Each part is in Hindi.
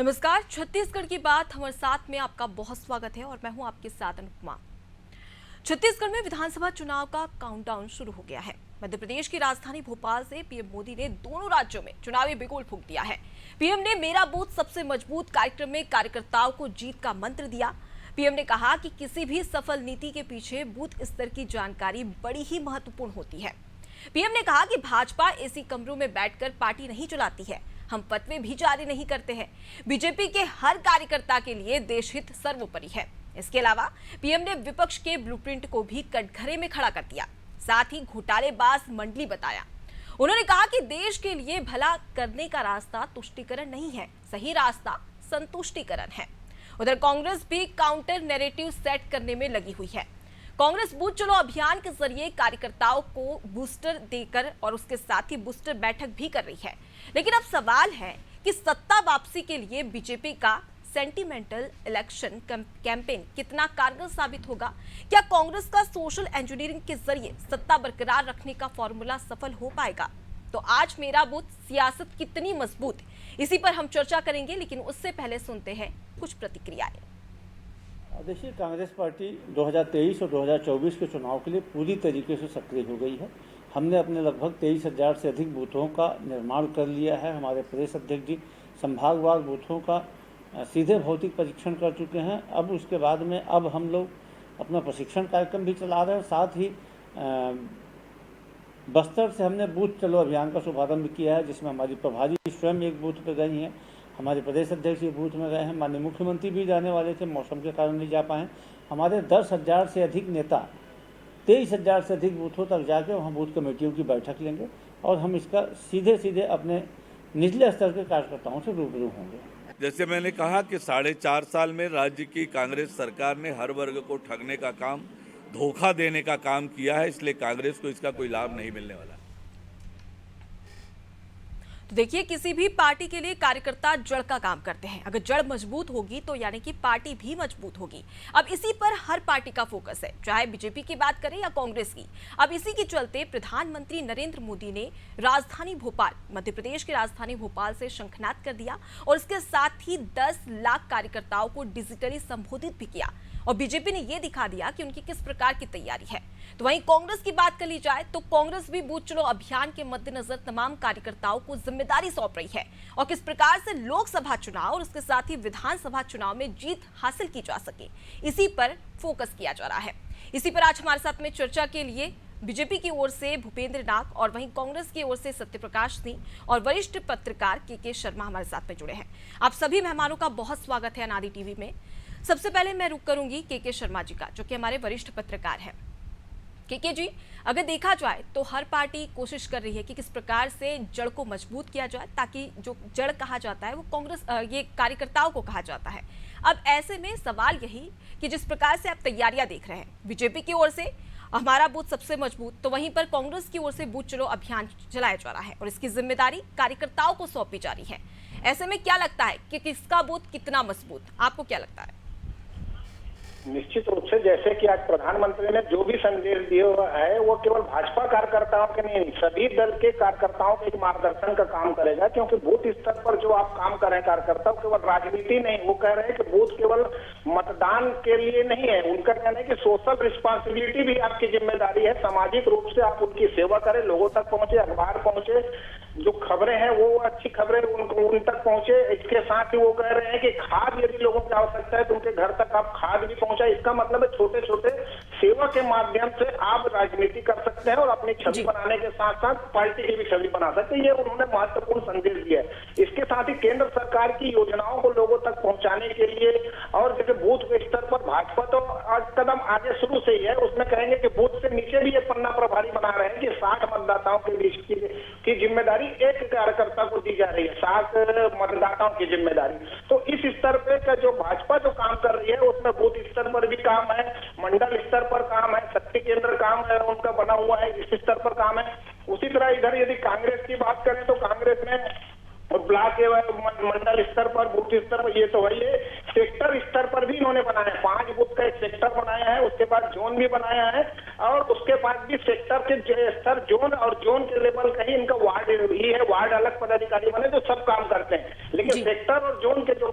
नमस्कार, छत्तीसगढ़ की बात हमारे साथ में आपका बहुत स्वागत है और मैं हूं आपके साथ अनुपमा। छत्तीसगढ़ में विधानसभा चुनाव का काउंटडाउन शुरू हो गया है। मध्य प्रदेश की राजधानी भोपाल से पीएम मोदी ने दोनों राज्यों में चुनावी बिगुल फूंक दिया है। पीएम ने मेरा बूथ सबसे मजबूत कार्यक्रम में कार्यकर्ताओं को जीत का मंत्र दिया। पीएम ने कहा कि किसी भी सफल नीति के पीछे बूथ स्तर की जानकारी बड़ी ही महत्वपूर्ण होती है। पीएम ने कहा कि भाजपा एसी कमरों में बैठकर पार्टी नहीं चलाती है, हम फतवे भी जारी नहीं करते हैं। बीजेपी के हर कार्यकर्ता के लिए देशहित सर्वोपरि है। इसके अलावा पीएम ने विपक्ष के ब्लूप्रिंट को भी कटघरे में खड़ा कर दिया, साथ ही घोटालेबाज मंडली बताया। उन्होंने कहा कि देश के लिए भला करने का रास्ता तुष्टीकरण नहीं है, सही रास्ता संतुष्टीकरण है। उधर कांग्रेस भी काउंटर नैरेटिव सेट करने में लगी हुई है। कांग्रेस बूथ चलो अभियान के जरिए कार्यकर्ताओं को बूस्टर देकर और उसके साथ ही बूस्टर बैठक भी कर रही है। लेकिन अब सवाल है कि सत्ता वापसी के लिए बीजेपी का सेंटिमेंटल इलेक्शन कैंपेन कितना कारगर साबित होगा। क्या कांग्रेस का सोशल इंजीनियरिंग के जरिए सत्ता बरकरार रखने का फॉर्मूला सफल हो पाएगा? तो आज मेरा बूथ सियासत कितनी मजबूत, इसी पर हम चर्चा करेंगे। लेकिन उससे पहले सुनते हैं कुछ प्रतिक्रियाएं। देखिए, कांग्रेस पार्टी 2023 और 2024 के चुनाव के लिए पूरी तरीके से सक्रिय हो गई है। हमने अपने लगभग 23,000 से अधिक बूथों का निर्माण कर लिया है। हमारे प्रदेश अध्यक्ष जी संभागवार बूथों का सीधे भौतिक परीक्षण कर चुके हैं। अब उसके बाद में अब हम लोग अपना प्रशिक्षण कार्यक्रम भी चला रहे हैं। साथ ही बस्तर से हमने बूथ चलो अभियान का शुभारंभ किया है, जिसमें हमारी प्रभारी स्वयं एक बूथ पर गई हैं, हमारे प्रदेश अध्यक्ष ये बूथ में गए हैं, माननीय मुख्यमंत्री भी जाने वाले थे, मौसम के कारण नहीं जा पाए। हमारे 10,000 से अधिक नेता 23,000 से अधिक बूथों तक जाके वहाँ बूथ कमेटियों की बैठक लेंगे और हम इसका सीधे सीधे अपने निचले स्तर के कार्यकर्ताओं से रूबरू होंगे। जैसे मैंने कहा कि 4.5 साल में राज्य की कांग्रेस सरकार ने हर वर्ग को ठगने का काम, धोखा देने का काम किया है, इसलिए कांग्रेस को इसका कोई लाभ नहीं मिलने वाला। तो देखिए, किसी भी पार्टी के लिए कार्यकर्ता जड़ का काम करते हैं। अगर जड़ मजबूत होगी तो यानी कि पार्टी भी मजबूत होगी। अब इसी पर हर पार्टी का फोकस है, चाहे बीजेपी की बात करें या कांग्रेस की। अब इसी के चलते प्रधानमंत्री नरेंद्र मोदी ने राजधानी भोपाल, मध्य प्रदेश की राजधानी भोपाल से शंखनाद कर दिया और इसके साथ ही 10 लाख कार्यकर्ताओं को डिजिटली संबोधित भी किया। और बीजेपी ने यह दिखा दिया कि उनकी किस प्रकार की तैयारी है। तो वहीं कांग्रेस की बात कर ली जाए तो कांग्रेस भी बूथ चलो अभियान के मद्देनजर तमाम कार्यकर्ताओं को जिम्मेदारी सौंप रही है और किस प्रकार से लोकसभा चुनाव और उसके साथ ही विधानसभा चुनाव में जीत हासिल की जा सके, इसी पर फोकस किया जा रहा है। इसी पर आज हमारे साथ में चर्चा के लिए बीजेपी की ओर से भूपेंद्र नाग और वहीं कांग्रेस की ओर से सत्यप्रकाश सिंह और वरिष्ठ पत्रकार के शर्मा हमारे साथ में जुड़े हैं। आप सभी मेहमानों का बहुत स्वागत है अनादि टीवी में। सबसे पहले मैं रुक करूंगी के शर्मा जी का, जो कि हमारे वरिष्ठ पत्रकार हैं। के जी, अगर देखा जाए तो हर पार्टी कोशिश कर रही है कि किस प्रकार से जड़ को मजबूत किया जाए, ताकि जो जड़ कहा जाता है वो कांग्रेस ये कार्यकर्ताओं को कहा जाता है। अब ऐसे में सवाल यही कि जिस प्रकार से आप तैयारियां देख रहे हैं, बीजेपी की ओर से हमारा बूथ सबसे मजबूत, तो वहीं पर कांग्रेस की ओर से बूथ चलो अभियान चलाया जा रहा है और इसकी जिम्मेदारी कार्यकर्ताओं को सौंपी जा रही है। ऐसे में क्या लगता है कि किसका बूथ कितना मजबूत, आपको क्या लगता है? निश्चित रूप से जैसे कि आज प्रधानमंत्री ने जो भी संदेश दिया हुआ है वो केवल भाजपा कार्यकर्ताओं के नहीं, सभी दल के कार्यकर्ताओं के मार्गदर्शन का काम करेगा। क्योंकि बूथ स्तर पर जो आप काम कर रहे हैं कार्यकर्ता, केवल राजनीति नहीं, वो कह रहे हैं कि बूथ केवल मतदान के लिए नहीं है। उनका कहना है कि सोशल रिस्पॉन्सिबिलिटी भी आपकी जिम्मेदारी है। सामाजिक रूप से आप उनकी सेवा करें, लोगों तक पहुंचे, अखबार पहुंचे, जो खबरें हैं वो अच्छी खबरें उन तक पहुंचे। इसके साथ ही वो कह रहे हैं कि खाद यदि लोगों की आवश्यकता है तो उनके घर तक आप खाद भी पहुंचा। इसका मतलब है छोटे छोटे सेवा के माध्यम से आप राजनीति कर सकते हैं और अपनी छवि बनाने के साथ साथ पार्टी की भी छवि बना सकते हैं। ये उन्होंने महत्वपूर्ण संदेश दिया है। इसके साथ ही केंद्र सरकार की योजनाओं को लोगों तक पहुंचाने के लिए और जैसे बूथ के स्तर पर भाजपा तो आज कदम आगे शुरू से ही है, उसमें कहेंगे कि बूथ से नीचे भी एक पन्ना प्रभारी बना रहे हैं कि 60 मतदाताओं के बीच की जिम्मेदारी एक कार्यकर्ता को दी जा रही है, 60 मतदाताओं की जिम्मेदारी। तो इस स्तर पे का जो भाजपा जो काम कर रही है उसमें बूथ स्तर पर भी काम है, मंडल स्तर पर काम है, शक्ति केंद्र काम है उनका बना हुआ है, इस स्तर पर काम है। उसी तरह इधर यदि कांग्रेस की बात करें तो कांग्रेस में ब्लॉक मंडल स्तर पर, बूथ स्तर पर, ये तो वही है। सेक्टर स्तर पर भी इन्होंने बनाया है, 5 बूथ का एक सेक्टर बनाया है, उसके बाद जोन भी बनाया है और उसके बाद भी सेक्टर के स्तर, जोन और जोन के लेवल का ही इनका वार्ड ही है। वार्ड अलग पदाधिकारी बने जो सब काम करते हैं, लेकिन सेक्टर और जोन के जो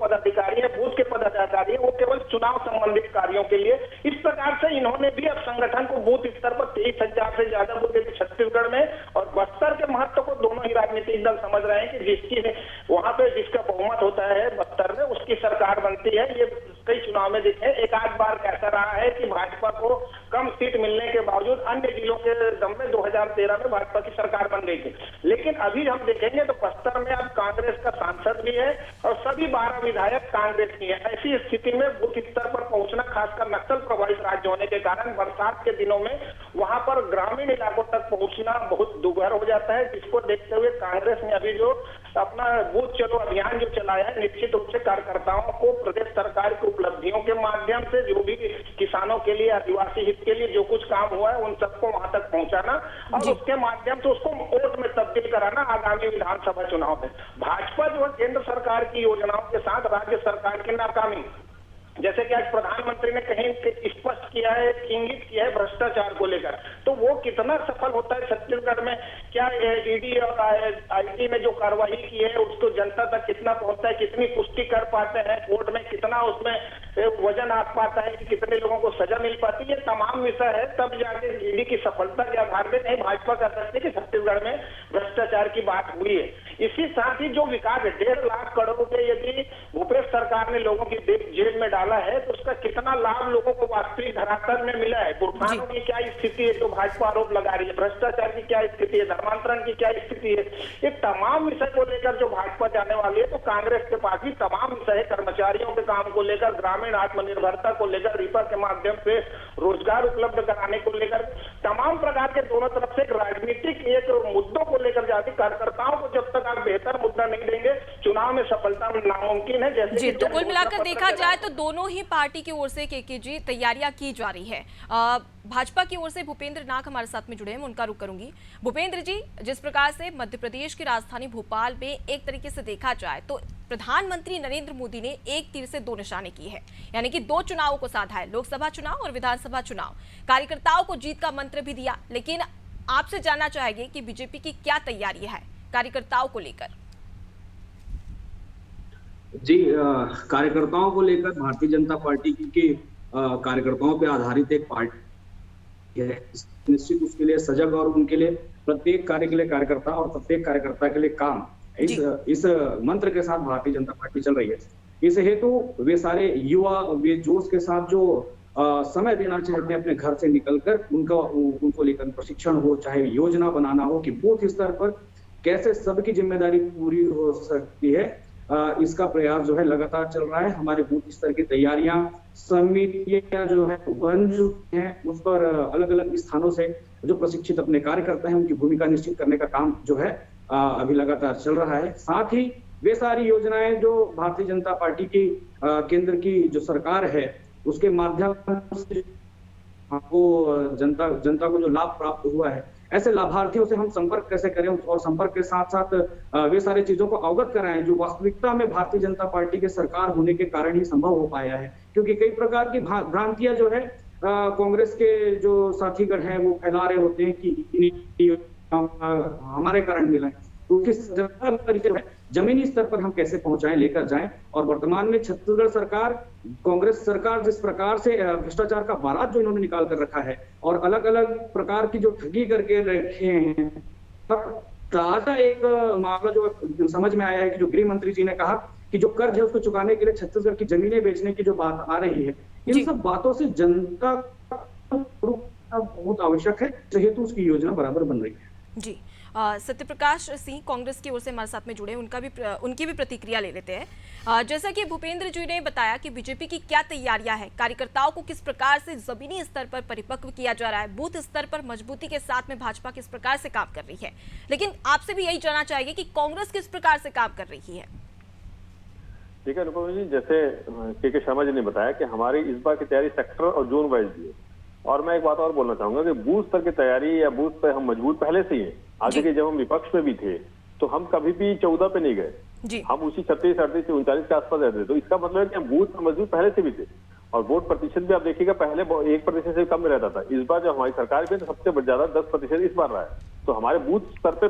समझ रहे हैं कि जिसकी वहां पे जिसका बहुमत होता है 72 में उसकी सरकार बनती है। ये कई चुनाव में देखे, एक आध बार ऐसा रहा है कि भाजपा को कम सीट मिलने के बावजूद अन्य जिलों के दम में 2013 में भाजपा की सरकार बन गई थी। लेकिन अभी हम देखेंगे तो बस्तर में अब कांग्रेस का सांसद भी है और सभी 12 विधायक कांग्रेस की है। ऐसी स्थिति में बूथ स्तर पर पहुंचना, खासकर नक्सल प्रभावित राज्य होने के कारण बरसात के दिनों में वहां पर ग्रामीण इलाकों तक पहुंचना बहुत दुर्भर हो जाता है, जिसको देखते हुए कांग्रेस ने अभी जो अपना बूथ चलो अभियान जो चलाया है, निश्चित रूप से कार्यकर्ताओं को प्रदेश सरकार की उपलब्धियों के माध्यम से जो भी किसानों के लिए, आदिवासी हित के लिए जो कुछ काम हुआ है उन सबको वहां तक पहुंचाना और उसके माध्यम से उसको वोट में तब्दील कराना आगामी विधानसभा चुनाव में। भाजपा जो है केंद्र सरकार की योजनाओं के साथ राज्य सरकार की नाकामी, जैसे कि आज प्रधानमंत्री ने कहीं स्पष्ट किया है, इंगित किया है भ्रष्टाचार को लेकर, तो वो कितना सफल होता है छत्तीसगढ़ में, क्या ईडी और आईटी ने जो कार्रवाई की है उसको जनता तक कितना पहुंचता है, कितनी पुष्टि कर पाते हैं कोर्ट में, कितना उसमें वजन आ पाता है कि कितने लोगों को सजा मिल पाती है, ये तमाम विषय है। तब जाके ईडी की सफलता के आधार पर नहीं भाजपा कह सकते कि छत्तीसगढ़ में भ्रष्टाचार की बात हुई है। इसी साथ ही जो विकास 1.5 लाख करोड़ रुपए यदि भूपेश सरकार ने लोगों की जेब में डाला है तो उसका कितना लाभ लोगों को वास्तविक धरातल में मिला है, बुरहानों की क्या स्थिति है जो भाजपा आरोप लगा रही है, भ्रष्टाचार की क्या स्थिति है, धर्मांतरण की क्या स्थिति है, ये तमाम विषय को लेकर जो भाजपा जाने वाली है तो कांग्रेस के पास भी तमाम विषय है। कर्मचारियों के काम को लेकर, ग्रामीण आत्मनिर्भरता को लेकर, रिपा के माध्यम से रोजगार उपलब्ध कराने को लेकर, तमाम प्रकार के दोनों तरफ से राजनीतिक एक मुद्दों को लेकर जाती कार्यकर्ताओं को जब तक आप बेहतर मुद्दा नहीं देंगे चुनाव में सफलता नामुमकिन है। जैसे जी, तो कुल मिलाकर देखा जाए तो दोनों ही पार्टी की ओर से के जी तैयारियां की जा रही है। भाजपा की ओर से भूपेंद्र नाग हमारे साथ में जुड़े हैं, मैं उनका रुख करूंगी। भूपेंद्र जी, जिस प्रकार से मध्य प्रदेश की राजधानी भोपाल में एक तरीके से देखा जाए तो प्रधानमंत्री नरेंद्र मोदी ने एक तीर से दो निशाने की है, यानी कि 2 चुनावों को साधा है, लोकसभा चुनाव और विधानसभा चुनाव। कार्यकर्ताओं को जीत का मंत्र भी दिया, लेकिन आपसे जानना चाहेंगे कि बीजेपी की क्या तैयारी है कार्यकर्ताओं को लेकर। जी, कार्यकर्ताओं को लेकर भारतीय जनता पार्टी के कार्यकर्ताओं पे आधारित एक पार्टी है, निश्चित उसके लिए सजग और उनके लिए प्रत्येक कार्य के लिए कार्यकर्ता और प्रत्येक कार्यकर्ता के लिए काम, इस मंत्र के साथ भारतीय जनता पार्टी चल रही है। इस हेतु वे सारे युवा वे जोश के साथ जो समय देना चाहते हैं अपने घर से निकलकर, उनको लेकर प्रशिक्षण हो, चाहे योजना बनाना हो कि बूथ स्तर पर कैसे सबकी जिम्मेदारी पूरी हो सकती है, इसका प्रयास जो है लगातार चल रहा है। हमारे बूथ स्तर की तैयारियां, समितियां जो है बन चुकी हैं, उस पर अलग अलग स्थानों से जो प्रशिक्षित अपने कार्यकर्ता हैं उनकी भूमिका निश्चित करने का काम जो है अभी लगातार चल रहा है। साथ ही वे सारी योजनाएं जो भारतीय जनता पार्टी की केंद्र की जो सरकार है उसके माध्यम से आपको जनता को जो लाभ प्राप्त हुआ है, ऐसे लाभार्थियों से हम संपर्क कैसे करें और संपर्क के साथ साथ वे सारी चीजों को अवगत कराएं जो वास्तविकता में भारतीय जनता पार्टी के सरकार होने के कारण ही संभव हो पाया है। क्योंकि कई प्रकार की भ्रांतियां जो है कांग्रेस के जो साथीगण हैं वो फैला रहे होते हैं कि हमारे कारण मिला है, तो जमीनी स्तर पर हम कैसे पहुंचाएं, लेकर जाएं। और वर्तमान में छत्तीसगढ़ सरकार, कांग्रेस सरकार जिस प्रकार से भ्रष्टाचार का बारात जो इन्होंने निकाल कर रखा है और अलग अलग प्रकार की जो ठगी करके रखे हैं, ताजा एक मामला जो समझ में आया है कि जो गृह मंत्री जी ने कहा कि जो कर्ज है उसको चुकाने के लिए छत्तीसगढ़ की जमीनें बेचने की जो बात आ रही है, इन सब बातों से जनता बहुत आवश्यक है, हेतु उसकी योजना बराबर बन रही है। जी, सत्यप्रकाश सिंह कांग्रेस की ओर से हमारे साथ में जुड़े, उनकी भी प्रतिक्रिया ले लेते हैं। जैसा कि भूपेंद्र जी ने बताया कि बीजेपी की क्या तैयारियां हैं, कार्यकर्ताओं को किस प्रकार से जमीनी स्तर पर परिपक्व किया जा रहा है, बूथ स्तर पर मजबूती के साथ में भाजपा किस प्रकार से काम कर रही है, लेकिन आपसे भी यही जानना चाहेंगे कि कांग्रेस किस प्रकार से काम कर रही है। ठीक है अनुपम जी, जैसे के शर्मा जी ने बताया कि हमारी इस बार की तैयारी सेक्टर और जोन वाइज भी है, और मैं एक बात और बोलना चाहूंगा कि बूथ स्तर की तैयारी या बूथ पर हम मजबूत पहले से ही है। आगे के जब हम विपक्ष में भी थे तो हम कभी भी 14 पे नहीं गए, हम उसी 36, 38 से 39 के आसपास रहते थे। तो इसका मतलब है कि हम बूथ पर मजबूत पहले से भी थे और वोट प्रतिशत भी आप देखिएगा पहले 1% से कम में रहता था। इस बार जब हमारी सरकार भी है तो सबसे ज्यादा 10% इस बार रहा है। तो हमारे बूथ स्तर पे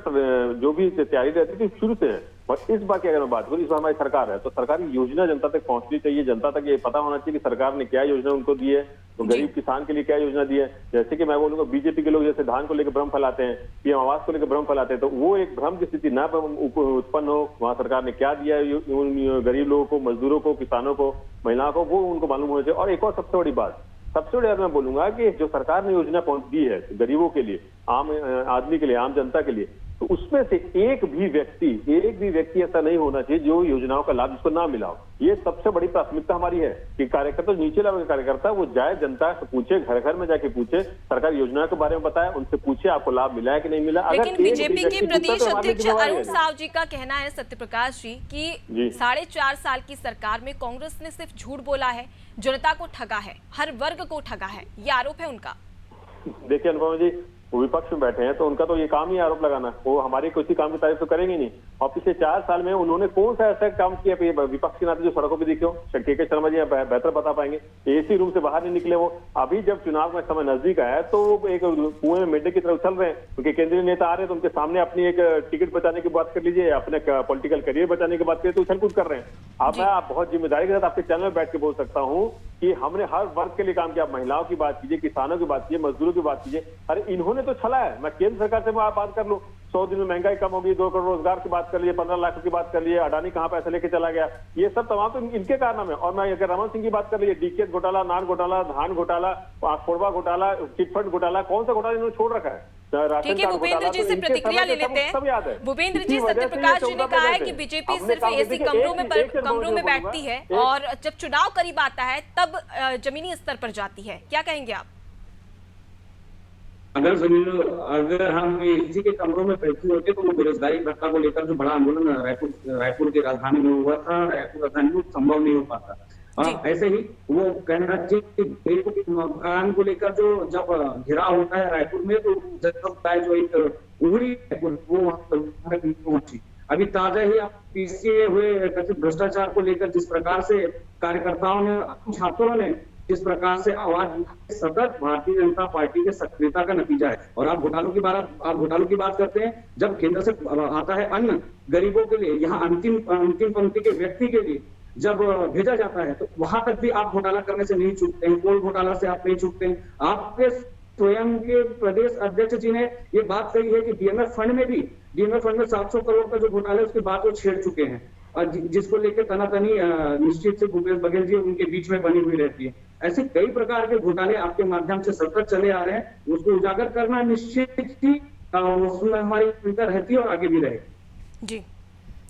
जो भी तैयारी रहती थी शुरू से है। और इस बार की अगर मैं बात करूँ, इस बार हमारी सरकार है तो सरकारी योजना जनता तक पहुंचनी चाहिए, जनता तक ये पता होना चाहिए कि सरकार ने क्या योजना उनको दी है, तो गरीब किसान के लिए क्या योजना दी है। जैसे कि मैं बोलूंगा बीजेपी के लोग जैसे धान को लेकर भ्रम फैलाते हैं, पीएम आवास को लेकर भ्रम फैलाते हैं, तो वो एक भ्रम की स्थिति ना उत्पन्न हो। वहां सरकार ने क्या दिया है उन गरीब लोगों को, मजदूरों को, किसानों को, महिलाओं को, वो उनको मालूम होना चाहिए। और एक और सबसे बड़ी बात, सबसे बड़ी मैं बोलूंगा कि जो सरकार ने योजना पहुंच दी है गरीबों के लिए, आम आदमी के लिए, आम जनता के लिए, तो उसमें से एक भी व्यक्ति ऐसा नहीं होना चाहिए जो योजनाओं का लाभ जिसको ना मिला हो। ये सबसे बड़ी प्राथमिकता हमारी है कि कार्यकर्ता, नीचे लेवल के कार्यकर्ता, वो जाए जनता से पूछे, घर घर में जाके पूछे, सरकारी योजनाओं के बारे में बताए, उनसे पूछे आपको लाभ मिला है कि नहीं मिला। लेकिन बीजेपी के प्रदेश अध्यक्ष अरुण साव जी का कहना है, सत्यप्रकाश जी, कि 4.5 साल की सरकार में कांग्रेस ने सिर्फ झूठ बोला है, जनता को ठगा है, हर वर्ग को ठगा है, ये आरोप है उनका। देखिए अनुपमा जी, वो विपक्ष में बैठे हैं तो उनका तो ये काम ही आरोप लगाना, वो हमारी किसी काम की तारीफ तो करेंगे नहीं। और पिछले 4 साल में उन्होंने कौन सा ऐसा काम किया विपक्ष के नाते जो सड़कों पर दिखे हो? के शर्मा जी बेहतर बता पाएंगे। एसी रूम से बाहर नहीं निकले वो। अभी जब चुनाव का समय नजदीक आया तो एक कुएं में मेढक की तरफ चल रहे हैं, क्योंकि केंद्रीय नेता आ रहे हैं तो उनके सामने अपनी एक टिकट बचाने की बात कर लीजिए, अपने पॉलिटिकल करियर बचाने की बात करिए, तो उछल कूद कर रहे हैं। अब मैं बहुत जिम्मेदारी के साथ आपके चैनल में बैठ के बोल सकता हूँ कि हमने हर वर्ग के लिए काम किया। महिलाओं की बात कीजिए, किसानों की बात कीजिए, मजदूरों की बात कीजिए। अरे इन्होंने तो छला है। मैं केंद्र सरकार से बात कर लूं, 100 दिन में महंगाई कम होगी, 2 करोड़ रोजगार की बात कर लिए, 15 लाख की बात कर लिए, अडानी कहां पैसे लेके चला गया, ये सब तमाम तो इनके कारनामे। और मैं अगर रमन सिंह की बात कर लीजिए, डीकेएस घोटाला, नान घोटाला, धान घोटाला, कोरबा घोटाला, चिटफंड घोटाला, कौन सा घोटाला इन्होंने छोड़ रखा है? ठीक है, भूपेंद्र जी से प्रतिक्रिया ले लेते हैं। भूपेंद्र जी, सत्यप्रकाश जी ने कहा है कि बीजेपी सिर्फ एसी कमरों में बैठती है और जब चुनाव करीब आता है तब जमीनी स्तर पर जाती है, क्या कहेंगे आप? अगर हम इसी के कमरों में बैठे होते तो बेरोजगारी भत्ता को लेकर जो बड़ा आंदोलन रायपुर की राजधानी में हुआ था, रायपुर राजधानी में संभव नहीं हो पाता। ऐसे ही वो कहना चाहिए मकान को लेकर जो जब घिराव होता है रायपुर में, तो जो एक उभरी वो पहुंची। अभी ताजा ही आप पीसीए हुए कथित भ्रष्टाचार को लेकर जिस प्रकार से कार्यकर्ताओं ने, छात्रों ने जिस प्रकार से आवाज, सतत भारतीय जनता पार्टी के सक्रियता का नतीजा है। और आप घोटालों की बात करते हैं, जब केंद्र से आता है अन्न गरीबों के लिए, यहाँ अंतिम पंक्ति के व्यक्ति के लिए जब भेजा जाता है, तो वहां तक भी आप घोटाला करने से नहीं चूकते हैं, कोई घोटाला से आप नहीं चूकते हैं। आपके स्वयं के प्रदेश अध्यक्ष जी ने ये बात कही है कि डीएमएफ फंड में 700 करोड़ का जो घोटाला है उसकी बात वो छेड़ चुके हैं, और जिसको लेकर तनातनी निश्चित से भूपेश बघेल जी उनके बीच में बनी हुई रहती है। ऐसे कई प्रकार के घोटाले आपके माध्यम से सतत चले आ रहे हैं, उसको उजागर करना निश्चित ही उसमें हमारी भूमिका रहती है और आगे भी रहेगी। जी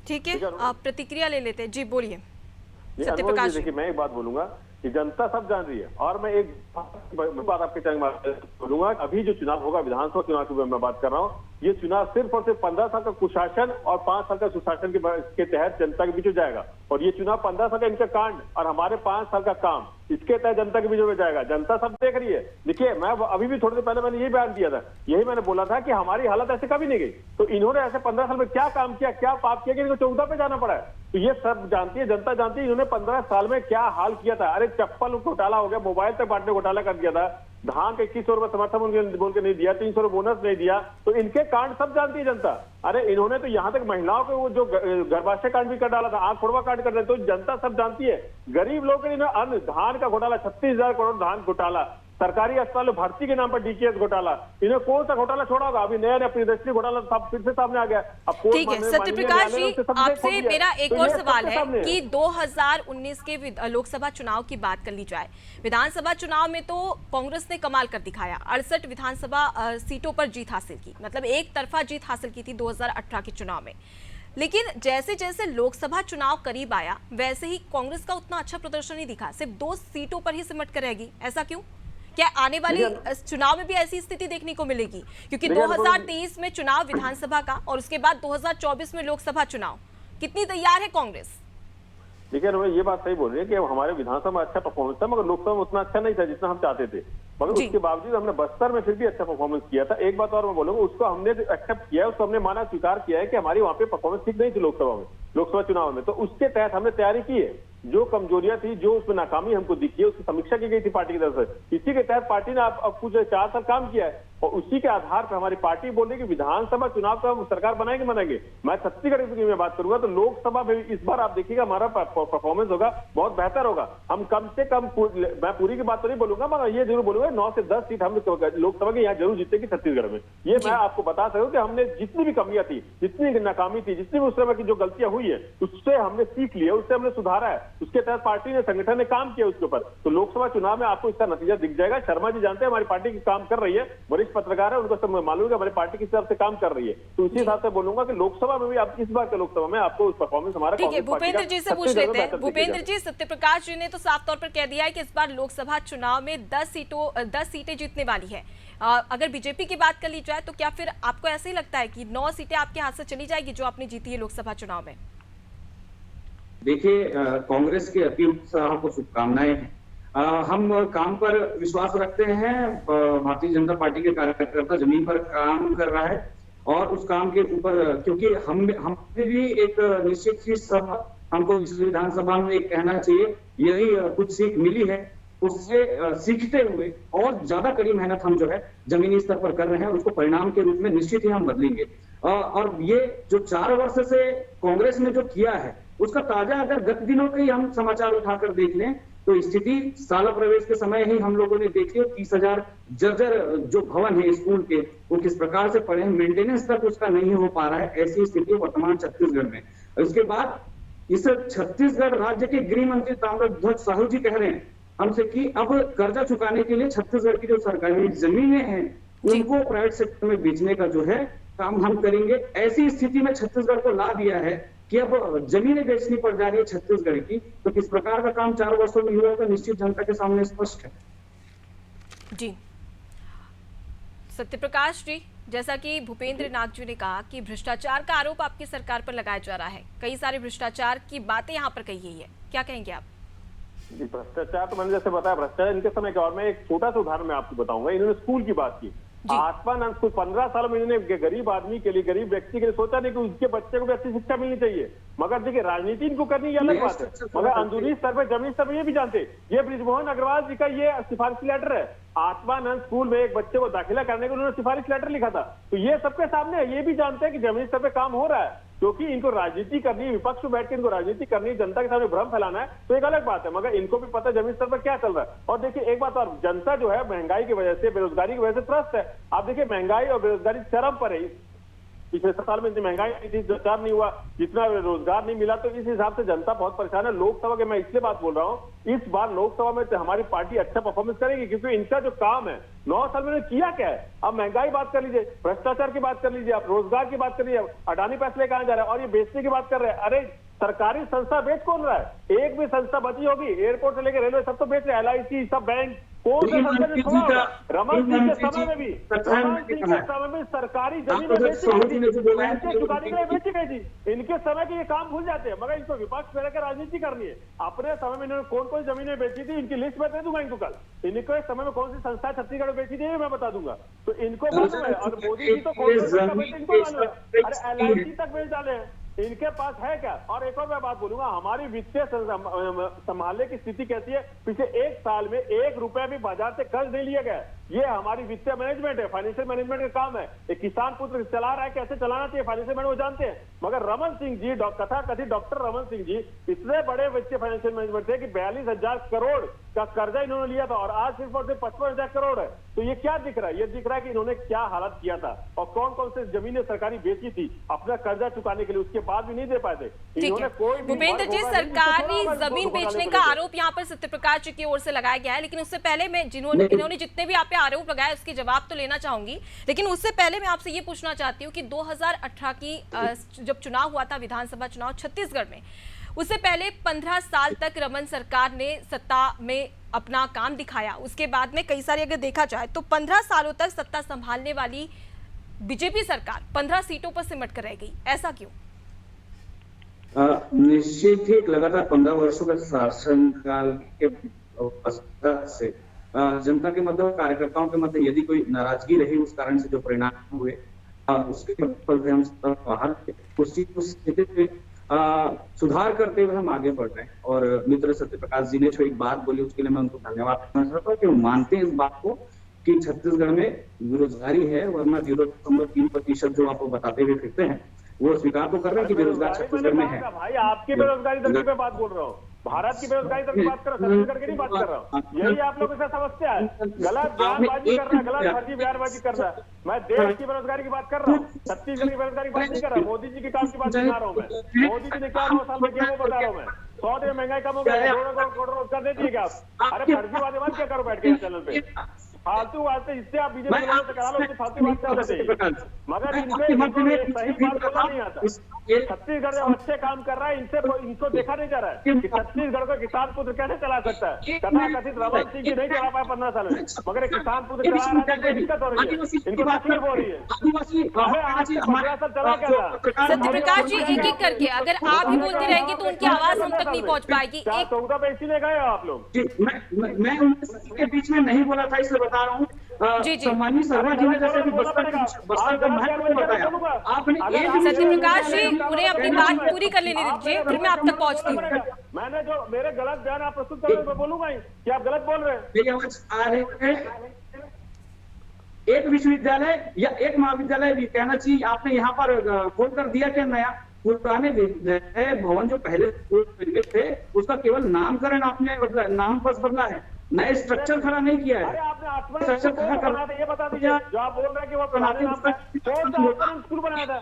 ठीक है, आप प्रतिक्रिया ले लेते हैं। जी बोलिए सत्यप्रकाश। देखिए मैं एक बात बोलूंगा कि जनता सब जान रही है, और मैं एक बात आपके चैनल में बोलूंगा, अभी जो चुनाव होगा विधानसभा चुनाव की मैं बात कर रहा हूँ, ये चुनाव सिर्फ और सिर्फ 15 साल का कुशासन और 5 साल का सुशासन के तहत जनता के बीच में जाएगा। और ये चुनाव 15 साल का इनका कांड और हमारे 5 साल का काम, इसके तहत जनता के बीच में जाएगा। जनता सब देख रही है। देखिए मैं अभी भी थोड़ी देर पहले मैंने यही बयान दिया था, यही मैंने बोला था कि हमारी हालत ऐसे कभी नहीं गई। तो इन्होंने ऐसे 15 साल में क्या काम किया, क्या पाप किया कि इनको 14 पे जाना पड़ा है। तो ये सब जानती है, जनता जानती है इन्होंने 15 साल में क्या हाल किया था। अरे चप्पल घोटाला हो गया, मोबाइल तक बांटने घोटाला कर दिया था, धान के 2100 रुपए समर्थन बोल के नहीं दिया, 300 रुपए बोनस नहीं दिया। तो इनके कांड सब जानती है जनता। अरे इन्होंने तो यहाँ तक महिलाओं को वो जो गर्भाशय कांड भी कर डाला था, आंख फोड़वा कांड कर दिया, तो जनता सब जानती है। गरीब लोग के लिए अन्न धान का घोटाला, 36,000 करोड़ धान घोटाला, सरकारी अस्पताल भर्ती के नाम पर डीकेएस घोटाला, इन्हें कौन सा घोटाला छोड़ा होगा? अभी नया प्रियदर्शनी घोटाला फिर से सामने आ गया। अब ठीक है सत्यप्रकाश जी, आपसे मेरा एक और सवाल है कि 2019 के लोकसभा चुनाव की बात कर ली जाए, विधानसभा चुनाव में तो कांग्रेस ने कमाल कर दिखाया, 68 विधानसभा सीटों पर जीत हासिल की, मतलब एक तरफा जीत हासिल की थी 2018 के चुनाव में। लेकिन जैसे जैसे लोकसभा चुनाव करीब आया वैसे ही कांग्रेस का उतना अच्छा प्रदर्शन नहीं दिखा, सिर्फ 2 सीटों पर ही सिमट कर रहेगी। ऐसा क्यों? क्या आने वाले चुनाव में भी ऐसी स्थिति देखने को मिलेगी? क्योंकि 2023 में चुनाव विधानसभा का और उसके बाद 2024 में लोकसभा चुनाव, कितनी तैयार है कांग्रेस? देखिए ये बात सही बोल रही है कि हमारे विधानसभा में अच्छा परफॉर्मेंस था, मगर लोकसभा में उतना अच्छा नहीं था जितना हम चाहते थे। मगर उसके बावजूद हमने बस्तर में फिर भी अच्छा परफॉर्मेंस किया था। एक बात और मैं बोलूंगा, उसको हमने एक्सेप्ट किया है, उसको हमने माना, स्वीकार किया है कि हमारी वहां पे परफॉर्मेंस ठीक नहीं थी लोकसभा चुनाव में। तो उसके तहत हमने तैयारी की है, जो कमजोरियां थी, जो उसमें नाकामी हमको दिखी है, उसकी समीक्षा की गई थी पार्टी की तरफ से। इसी के तहत पार्टी ने अब कुछ 4 साल काम किया है। और उसी के आधार पर हमारी पार्टी बोल रही है कि विधानसभा चुनाव का हम सरकार बनाएंगे। मैं छत्तीसगढ़ की मैं बात करूंगा तो लोकसभा में इस बार आप देखिएगा हमारा परफॉर्मेंस होगा बहुत बेहतर होगा। हम कम से कम, मैं पूरी की बात तो नहीं बोलूंगा मगर ये जरूर बोलूंगा 9 से 10 सीट हम लोकसभा की यहाँ जरूर जीतेगी छत्तीसगढ़ में। ये मैं आपको बता सकता हूँ कि हमने जितनी भी कमियां थी, जितनी नाकामी थी, जितनी भी उस समय की जो गलतियां हुई है उससे हमने सीख लिया, उससे हमने सुधारा है, उसके तहत पार्टी ने, संगठन ने काम किया उसके ऊपर। तो लोकसभा चुनाव में आपको इसका नतीजा दिख जाएगा। शर्मा जी जानते हैं हमारी पार्टी की काम कर रही है, वरिष्ठ पत्रकार है, उनको सब मालूम है हमारी पार्टी किस हिसाब से काम कर रही है। तो उसी हिसाब से बोलूंगा कि लोकसभा में भी आप इस बार के लोकसभा में आपको परफॉर्मेंस हमारा ठीक है, भूपेंद्र जी से पूछ लेते हैं। भूपेंद्र जी, सत्यप्रकाश जी ने तो साफ तौर पर कह दिया है कि इस बार लोकसभा चुनाव में 10 सीटें जीतने वाली है। अगर बीजेपी की बात कर ली जाए तो क्या फिर आपको ऐसे ही लगता है कि 9 सीटें आपके हाथ से चली जाएगी जो आपने जीती है लोकसभा चुनाव में? देखिए, कांग्रेस के अति उत्साह को शुभकामनाएं हैं। हम काम पर विश्वास रखते हैं। भारतीय जनता पार्टी के कार्यकर्ता जमीन पर काम कर रहा है और उस काम के ऊपर, क्योंकि हमने भी एक निश्चित चीज हमको इस विधानसभा में एक कहना चाहिए, यही कुछ सीख मिली है। उससे सीखते हुए और ज्यादा कड़ी मेहनत हम जो है जमीनी स्तर पर कर रहे हैं, उसको परिणाम के रूप में निश्चित ही हम बदलेंगे। और ये जो 4 वर्ष से कांग्रेस ने जो किया है उसका ताजा अगर गत दिनों के ही हम समाचार उठाकर देख लें तो स्थिति शाला प्रवेश के समय ही हम लोगों ने देखी 30,000 जर्जर जो भवन है स्कूल के, वो किस प्रकार से पड़े हैं, मेंटेनेंस तक उसका नहीं हो पा रहा है। ऐसी स्थिति वर्तमान छत्तीसगढ़ में। उसके बाद इस छत्तीसगढ़ राज्य के गृह मंत्री ताम्रध्वज साहू जी कह रहे हैं हमसे कि अब कर्जा चुकाने के लिए छत्तीसगढ़ की जो सरकारी जमीनें हैं उनको प्राइवेट सेक्टर में बेचने का जो है काम हम करेंगे। ऐसी स्थिति में छत्तीसगढ़ को ला दिया है कि अब जमीनें बेचनी पड़ जा रही है छत्तीसगढ़ की। तो किस प्रकार का काम 4 वर्षों में हुआ तो निश्चित जनता के सामने स्पष्ट है। जी सत्यप्रकाश जी, जैसा कि भूपेंद्र नाग जी ने कहा कि भ्रष्टाचार का आरोप आपकी सरकार पर लगाया जा रहा है, कई सारे भ्रष्टाचार की बातें यहाँ पर कही गई है, क्या कहेंगे आप? भ्रष्टाचार तो मैंने जैसे बताया, भ्रष्टाचार इनके समय का, और मैं एक छोटा सा उदाहरण मैं आपको बताऊंगा। इन्होंने स्कूल की बात की, आसमान स्कूल 15 सालों में इन्होंने गरीब आदमी के लिए, गरीब व्यक्ति के लिए सोचा नहीं कि उसके बच्चे को भी अच्छी शिक्षा मिलनी चाहिए। मगर देखिए राजनीति इनको करनी ये अलग बात है, मगर अंदरूनी स्तर पर, जमीन स्तर पर ये भी जानते, ये बृजमोहन अग्रवाल जी का ये सिफारिशी लेटर है। आत्मानंद स्कूल में एक बच्चे को दाखिला करने के उन्होंने सिफारिश लेटर लिखा था। तो ये सबके सामने है, ये भी जानते हैं कि जमीन स्तर पे काम हो रहा है। क्योंकि इनको राजनीति करनी है, विपक्ष में बैठ के इनको राजनीति करनी है, जनता के सामने भ्रम फैलाना है, तो एक अलग बात है। मगर इनको भी पता है जमीन स्तर पर क्या चल रहा है। और देखिए एक बात और, जनता जो है महंगाई की वजह से, बेरोजगारी की वजह से त्रस्त है। आप देखिए महंगाई और बेरोजगारी चरम पर है। पिछले 7 साल में इतनी महंगाई नहीं थी, प्रचार नहीं हुआ, जितना रोजगार नहीं मिला, तो इस हिसाब से जनता बहुत परेशान है। लोकसभा के मैं इसलिए बात बोल रहा हूँ, इस बार लोकसभा में तो हमारी पार्टी अच्छा परफॉर्मेंस करेगी, क्योंकि इनका जो काम है 9 साल में किया क्या है। अब महंगाई बात कर लीजिए, भ्रष्टाचार की बात कर लीजिए, आप रोजगार की बात कर लीजिए, अडानी पैसे कहाँ जा रहा है, और ये बेचने की बात कर रहे हैं। अरे सरकारी संस्था बेच कौन रहा है? एक भी संस्था बची होगी, एयरपोर्ट से लेकर रेलवे सब तो बेच रहे हैं, LIC सब बैंक, कौन सा संस्था ने छोड़ा होगा? रमन सिंह के समय में भी, रमन सिंह के समय में सरकारी जमीनें बेची गई थी, चुकाने के लिए बेची गई थी। इनके समय के ये काम भूल जाते हैं, मगर इनको विपक्ष में रहकर राजनीति करनी है। अपने समय में इन्होंने कौन कौन जमीनें बेची थी, इनकी लिस्ट मैं दे दूंगा इनको कल। इनको इस समय में कौन सी संस्था छत्तीसगढ़ में बेची थी मैं बता दूंगा। तो इनको मालूम है, और मोदी जी तो कौन इनको मालूम है। अरे LIC तक बेच डाले हैं, इनके पास है क्या? और एक और मैं बात बोलूंगा, हमारी वित्तीय संभालने की स्थिति कैसी है? पिछले 1 साल में 1 रुपया भी बाजार से कर्ज नहीं लिया गया। ये हमारी वित्तीय मैनेजमेंट है, फाइनेंशियल मैनेजमेंट का काम है। एक किसान पुत्र चला रहा है, कैसे चलाना चाहिए फाइनेंशियल मैनेजमेंट वो जानते हैं। मगर रमन सिंह जी, कथा कथित डॉक्टर रमन सिंह जी इतने बड़े वित्तीय फाइनेंशियल मैनेजमेंट थे कि 42,000 करोड़ का कर्जा इन्होंने लिया था, और आज सिर्फ और सिर्फ 55,000 करोड़ है। तो ये क्या दिख रहा है? ये दिख रहा है कि इन्होंने क्या हालत किया था, और कौन कौन से जमीनें सरकारी बेची थी अपना कर्जा चुकाने के लिए, उसके बाद भी नहीं दे पाए थे। इन्होंने कोई भूपेंद्र जी, सरकारी जमीन बेचने का आरोप यहाँ पर सत्यप्रकाश जी की ओर से लगाया गया है, लेकिन उससे पहले मैं इन्होंने जितने भी आप पे आरोप लगाए उसकी जवाब तो लेना चाहूंगी, लेकिन उससे पहले मैं आपसे ये पूछना चाहती हूँ कि 2018 की जब चुनाव हुआ था, विधानसभा चुनाव छत्तीसगढ़ में, उससे पहले 15 साल तक रमन सरकार ने सत्ता में अपना काम दिखाया। उसके बाद में कई सारी, अगर देखा जाए तो 15 सालों तक सत्ता संभालने वाली बीजेपी सरकार 15 सीटों पर सिमट कर रह गई, ऐसा क्यों? निश्चित ही लगातार 15 वर्षों का शासनकाल के से जनता के मध्य, कार्यकर्ताओं के मध्य यदि कोई नाराजगी रही, उस कारण से जो परिणाम हुए उसके फल से हम बाहर उस स्थिति में सुधार करते हुए हम आगे बढ़ रहे हैं। और मित्र सत्यप्रकाश जी ने जो एक बात बोली उसके लिए मैं उनको धन्यवाद करना चाहता हूँ कि वो मानते हैं इस बात को कि छत्तीसगढ़ में बेरोजगारी है, वरना 0.3% जो आपको बताते हुए फिरते हैं वो स्वीकार तो कर रहे हैं कि बेरोजगार छत्तीसगढ़ में है। भाई आपकी बेरोजगारी दर पे बात बोल रहा हूँ, भारत की बेरोजगारी दर की बात कर रहा हूँ, छत्तीसगढ़ की नहीं बात कर रहा हूँ। यही आप लोग इसे समझते हैं, गलत बयानबाजी कर रहा है, गलत फर्जी बयानबाजी कर रहा है। मैं देश की बेरोजगारी की बात कर रहा हूँ, छत्तीसगढ़ की बेरोजगारी की बात नहीं कर रहा। मोदी जी के काम की बात बता रहा हूँ मैं। मोदी जी ने क्या 9 साल में किया वो बता रहा हूँ मैं। 100 दिन महंगाई कम हो गया, करोड़ रोजगार दे दिए आप। अरे फर्जी बातें मत क्या करो बैठ के चैनल पे, फालतू बातें। इससे आप बीजेपी से करा लो, फालतू बात कर देते, मगर इनसे सही बात बोलना नहीं आता। छत्तीसगढ़ में अच्छे काम कर रहा है, इनको देखा नहीं जा रहा है कि छत्तीसगढ़ को किसान पुत्र कैसे चला सकता है। तथाकथित रमन सिंह जी नहीं चला पाया 15 साल में, मगर किसान पुत्र चला रहा है, दिक्कत हो रही है, इनको तकलीफ हो रही है। चला क्या सत्यप्रकाश जी, एक एक करके अगर आप ही बोलते रहेंगे तो उनकी आवाज हम तक नहीं पहुंच पाएगी। 14 पे इसीलिए गए हो आप लोग। जी, मैं उनके बीच में नहीं बोला था, इसलिए बता रहा हूँ। जी। सम्मानित शर्मा जी ने जैसे कि बस्तर का महत्व बताया, आपने सत्यप्रकाश जी, उन्हें अपनी बात पूरी कर लेने दीजिए, फिर मैं आप तक पहुंचती हूँ। मैंने जो मेरे गलत बयान आप प्रस्तुत कर रहे हैं मैं बोलूंगा ही कि आप गलत बोल रहे हैं। मेरी आवाज आ रही है? एक विश्वविद्यालय या एक महाविद्यालय भी कहना चाहिए आपने यहाँ पर खोल कर दिया कि नया? पुराने भवन जो पहले थे उसका केवल नामकरण आपने नाम बस बदला है, नए स्ट्रक्चर खड़ा नहीं किया है। आपने स्ट्रक्चर खड़ा करना था, ये बता दीजिए जो आप बोल रहे हैं कि वो पुराने नाम पे स्कूल बनाया था,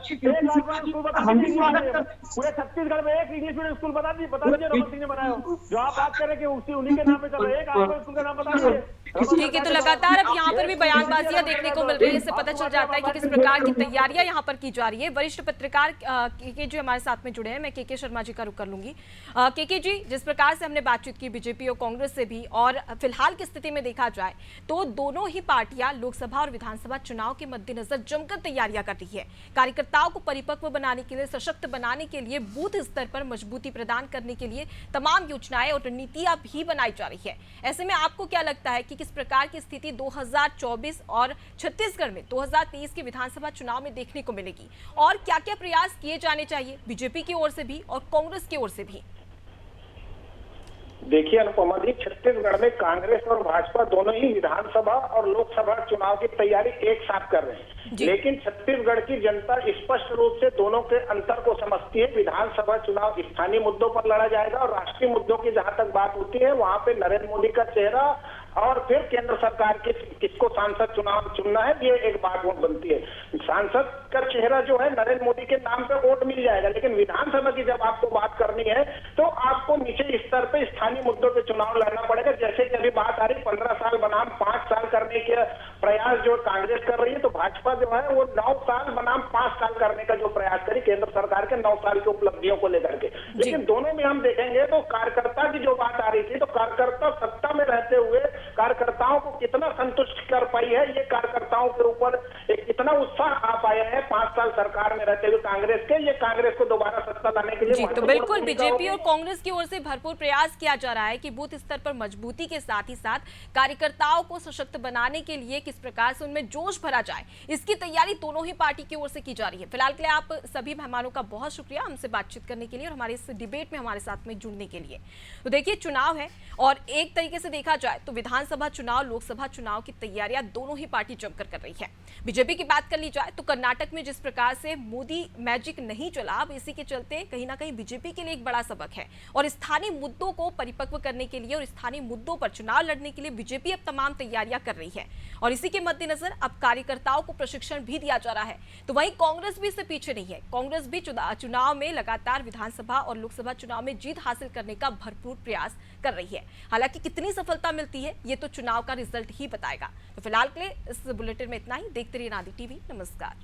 पूरे छत्तीसगढ़ में एक इंग्लिश मीडियम स्कूल बता दीजिए रमन सिंह ने बनाया हो। जो आप बात करें कि उन्हीं के नाम पे चल रहा है, एक आपको स्कूल का नाम बता दीजिए। ठीक है, तो लगातार अब यहाँ पर भी बयानबाजियां देखने को मिल रही है, इससे पता चल जाता है कि किस प्रकार की तैयारियां यहाँ पर की जा रही है। वरिष्ठ पत्रकार के जो हमारे साथ में जुड़े हैं, मैं के शर्मा जी का रुख कर लूंगी। के जी, जिस प्रकार से हमने बातचीत की बीजेपी और कांग्रेस से भी, और फिलहाल की स्थिति में देखा जाए तो दोनों ही पार्टियां लोकसभा और विधानसभा चुनाव के मद्देनजर जमकर तैयारियां कर रही है। कार्यकर्ताओं को परिपक्व बनाने के लिए, सशक्त बनाने के लिए, बूथ स्तर पर मजबूती प्रदान करने के लिए तमाम योजनाएं और रणनीतियां भी बनाई जा रही है। ऐसे में आपको क्या लगता है कि किस प्रकार की स्थिति 2024 और छत्तीसगढ़ में 2023 के विधानसभा चुनाव में देखने को मिलेगी, और क्या क्या प्रयास किए जाने चाहिए बीजेपी की ओर से भी और कांग्रेस की ओर से भी? देखिए अनुपमा जी, छत्तीसगढ़ में कांग्रेस और भाजपा दोनों ही विधानसभा और लोकसभा चुनाव की तैयारी एक साथ कर रहे हैं, लेकिन छत्तीसगढ़ की जनता स्पष्ट रूप से दोनों के अंतर को समझती है। विधानसभा चुनाव स्थानीय मुद्दों पर लड़ा जाएगा और राष्ट्रीय मुद्दों की जहां तक बात होती है वहां पे नरेंद्र मोदी का चेहरा और फिर केंद्र सरकार के किसको सांसद चुनाव चुनना है, ये एक बात बनती है। सांसद का चेहरा जो है नरेंद्र मोदी के नाम पे वोट मिल जाएगा, लेकिन विधानसभा की जब आपको बात करनी है तो आपको नीचे स्तर पे स्थानीय मुद्दों पे चुनाव लड़ना पड़ेगा। जैसे कि अभी बात आ रही 15 साल बनाम 5 साल करने के प्रयास जो कांग्रेस कर रही है, तो भाजपा जो है वो 9 साल बनाम 5 साल करने का जो प्रयास करी केंद्र सरकार के 9 साल की उपलब्धियों को लेकर के। लेकिन दोनों में हम देखेंगे तो कार्यकर्ता की जो बात आ रही थी, तो कार्यकर्ता सत्ता में रहते हुए कार्यकर्ताओं को कितना संतुष्ट कर पाई है, ये कार्यकर्ताओं के ऊपर एक कितना उत्साह आ पाया है 5 साल सरकार में रहते हुए कांग्रेस के, ये कांग्रेस को दोबारा सत्ता लाने के लिए। तो बिल्कुल बीजेपी और कांग्रेस की ओर से भरपूर प्रयास किया जा रहा है कि बूथ स्तर पर मजबूती के साथ ही साथ कार्यकर्ताओं को सशक्त बनाने के लिए किस प्रकार से उनमें जोश भरा जाए, इसकी तैयारी दोनों ही पार्टी की ओर से की जा रही है। फिलहाल के लिए आप सभी मेहमानों का बहुत शुक्रिया हमसे बातचीत करने के लिए और हमारे इस डिबेट में हमारे साथ में जुड़ने के लिए। तो देखिए, चुनाव है और एक तरीके से देखा जाए तो विधानसभा चुनाव, लोकसभा चुनाव की तैयारियां दोनों ही पार्टी जमकर कर रही है। बीजेपी की बात कर ली जाए तो कर्नाटक में जिस प्रकार से मोदी मैजिक नहीं चला, अब इसी के चलते कहीं ना कहीं बीजेपी के लिए एक बड़ा सबक है, और स्थानीय मुद्दों को परिपक्व करने के लिए और स्थानीय मुद्दों पर चुनाव लड़ने के लिए बीजेपी अब तमाम तैयारियां कर रही है, और इसी के मद्देनजर अब कार्यकर्ताओं को प्रशिक्षण भी दिया जा रहा है। तो वहीं कांग्रेस भी इससे पीछे नहीं है, कांग्रेस भी चुनाव में लगातार विधानसभा और लोकसभा चुनाव में जीत हासिल करने का भरपूर प्रयास कर रही है। हालांकि कितनी सफलता मिलती है ये तो चुनाव का रिजल्ट ही बताएगा। तो फिलहाल के लिए इस बुलेटिन में इतना ही। देखते रहिए नादी टीवी। नमस्कार।